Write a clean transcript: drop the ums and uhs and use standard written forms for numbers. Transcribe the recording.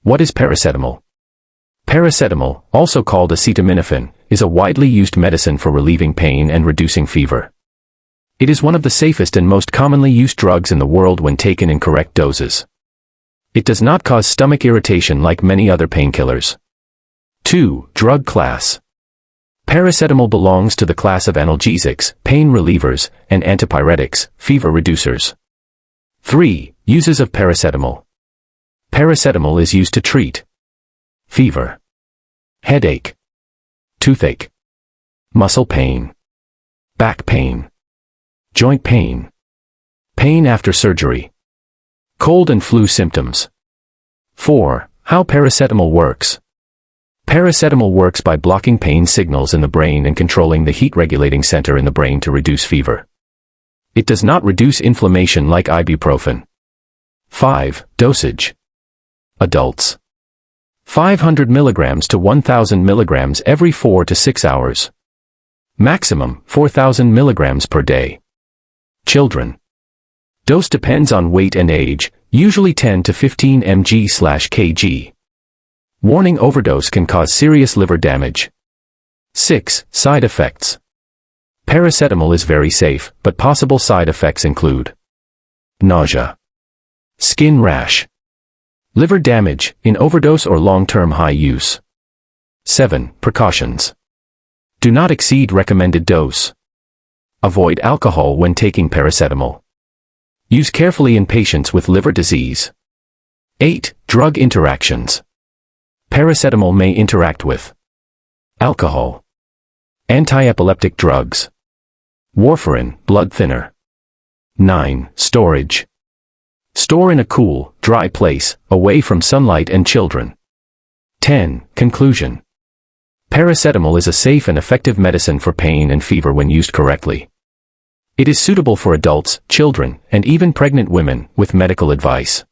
What is paracetamol? Paracetamol, also called acetaminophen, is a widely used medicine for relieving pain and reducing fever. It is one of the safest and most commonly used drugs in the world when taken in correct doses. It does not cause stomach irritation like many other painkillers. 2. Drug class. Paracetamol belongs to the class of analgesics, pain relievers, and antipyretics, fever reducers. 3. Uses of paracetamol. Paracetamol is used to treat fever, headache, toothache, muscle pain, back pain, joint pain, pain after surgery, cold and flu symptoms. 4. How paracetamol works. Paracetamol works by blocking pain signals in the brain and controlling the heat-regulating center in the brain to reduce fever. It does not reduce inflammation like ibuprofen. 5. Dosage. Adults. 500 mg to 1000 mg every 4 to 6 hours. Maximum, 4000 mg per day. Children. Dose depends on weight and age, usually 10 to 15 mg/kg. Warning: overdose can cause serious liver damage. 6. Side effects. Paracetamol is very safe, but possible side effects include nausea, skin rash, liver damage in overdose or long-term high use. 7. Precautions. Do not exceed recommended dose. Avoid alcohol when taking paracetamol. Use carefully in patients with liver disease. 8. Drug interactions. Paracetamol may interact with alcohol, antiepileptic drugs, warfarin, blood thinner. 9. Storage. Store in a cool, dry place, away from sunlight and children. 10. Conclusion. Paracetamol is a safe and effective medicine for pain and fever when used correctly. It is suitable for adults, children, and even pregnant women, with medical advice.